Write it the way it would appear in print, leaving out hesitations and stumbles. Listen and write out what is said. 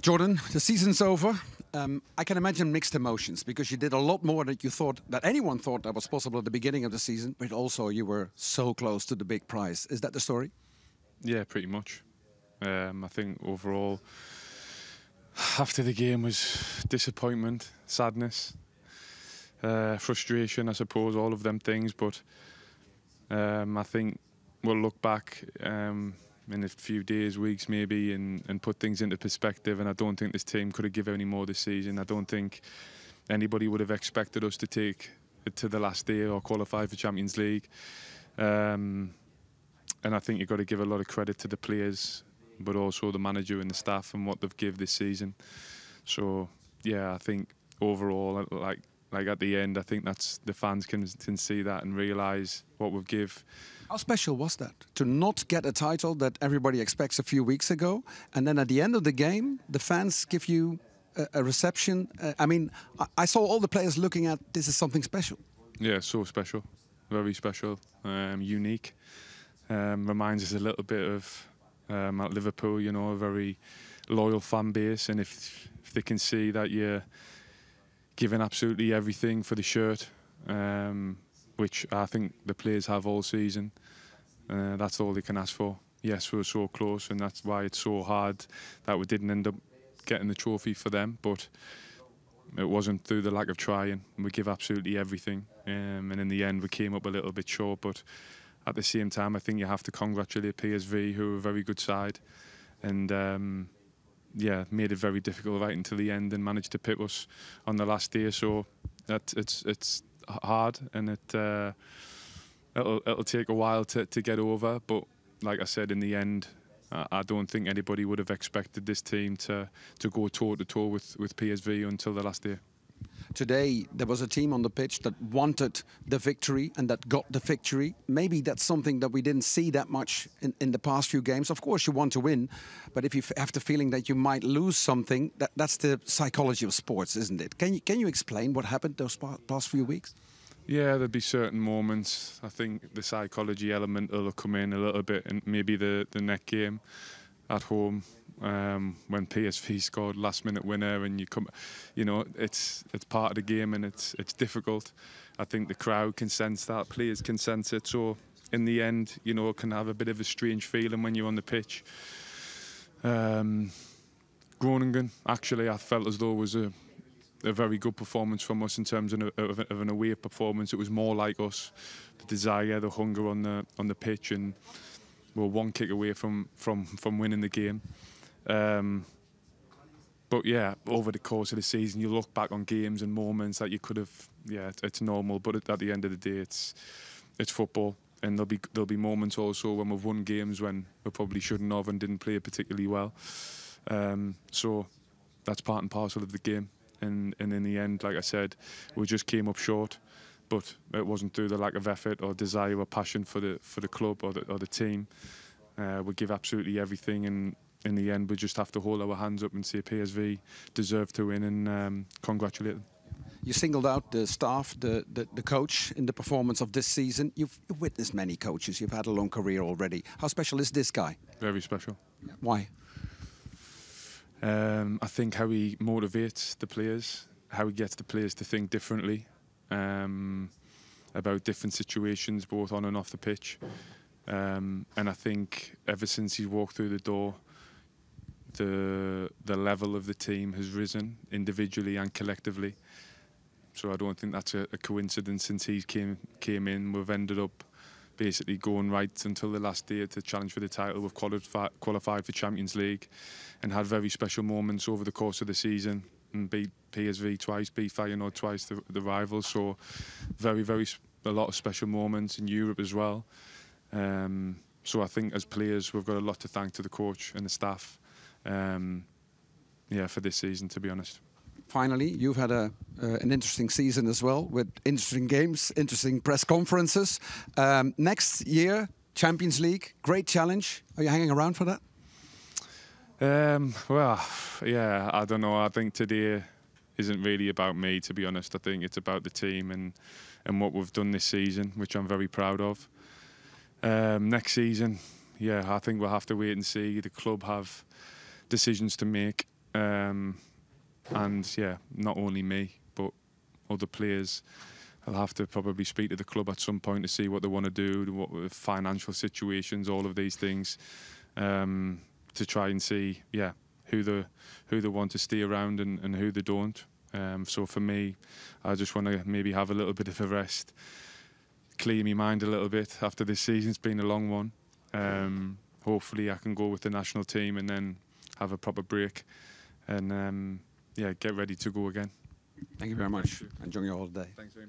Jordan, the season's over. I can imagine mixed emotions because you did a lot more than you thought, that anyone thought that was possible at the beginning of the season, but also you were so close to the big prize. Is that the story? Yeah, pretty much. I think overall, after the game was disappointment, sadness, frustration, I suppose, all of them things. But I think we'll look back in a few days, weeks maybe, and put things into perspective. And I don't think this team could have given any more this season. I don't think anybody would have expected us to take it to the last day or qualify for Champions League. And I think you've got to give a lot of credit to the players, but also the manager and the staff and what they've given this season. So yeah, I think overall, like at the end, I think that's the fans can see that and realise what we've give. How special was that to not get a title that everybody expects a few weeks ago, and then at the end of the game, the fans give you a reception? I mean, I saw all the players looking at this as something special. Yeah, so special, very special, unique. Reminds us a little bit of at Liverpool, you know, a very loyal fan base, and if they can see that you're giving absolutely everything for the shirt, which I think the players have all season, that's all they can ask for. Yes, we were so close, and that's why it's so hard that we didn't end up getting the trophy for them, but it wasn't through the lack of trying. We give absolutely everything, and in the end we came up a little bit short, but at the same time I think you have to congratulate PSV, who are a very good side, and yeah, made it very difficult right until the end and managed to pip us on the last day. So it's hard, and it'll take a while to get over. But like I said, in the end, I don't think anybody would have expected this team to go toe to toe with PSV until the last day. Today, there was a team on the pitch that wanted the victory and that got the victory. Maybe that's something that we didn't see that much in the past few games. Of course, you want to win, but if you have the feeling that you might lose something, that's the psychology of sports, isn't it? Can you explain what happened those past few weeks? Yeah, there'd be certain moments. I think the psychology element will come in a little bit, and maybe the net game at home, when PSV scored last-minute winner, and you know, it's part of the game, and it's difficult. I think the crowd can sense that, players can sense it. So in the end, you know, it can have a bit of a strange feeling when you're on the pitch. Groningen, actually, I felt as though it was a very good performance from us in terms of an away performance. It was more like us, the desire, the hunger on the pitch, and we're one kick away from winning the game. But yeah, over the course of the season, you look back on games and moments that you could have. Yeah, it's normal, but at the end of the day, it's football, and there'll be moments also when we've won games when we probably shouldn't have and didn't play particularly well. So that's part and parcel of the game. And in the end, like I said, we just came up short, but it wasn't through the lack of effort or desire or passion for the club or the team. We give absolutely everything, and in the end, we just have to hold our hands up and say PSV deserve to win, and congratulate them. You singled out the staff, the coach in the performance of this season. You've witnessed many coaches. You've had a long career already. How special is this guy? Very special. Why? I think how he motivates the players, how he gets the players to think differently about different situations, both on and off the pitch. And I think ever since he walked through the door, the level of the team has risen individually and collectively. So I don't think that's a coincidence. Since he came in, we've ended up basically going right until the last day to challenge for the title. We've qualified for Champions League and had very special moments over the course of the season, and beat PSV twice, beat Feyenoord twice, the rivals. So a lot of special moments in Europe as well. So I think as players, we've got a lot to thank to the coach and the staff, yeah, for this season, to be honest. Finally, you've had an interesting season as well, with interesting games, interesting press conferences. Next year, Champions League, great challenge. Are you hanging around for that? Well, yeah, I don't know. I think today isn't really about me, to be honest. I think it's about the team and what we've done this season, which I'm very proud of. Next season, yeah, I think we'll have to wait and see. The club have decisions to make. And yeah, not only me, but other players. I'll have to probably speak to the club at some point to see what they want to do, what financial situations, all of these things, to try and see, who they want to stay around and who they don't. So for me, I just want to maybe have a little bit of a rest, clear my mind a little bit after this season's been a long one. Hopefully I can go with the national team and then have a proper break and get ready to go again. Thank you very much. Enjoy your holiday. Thanks very much.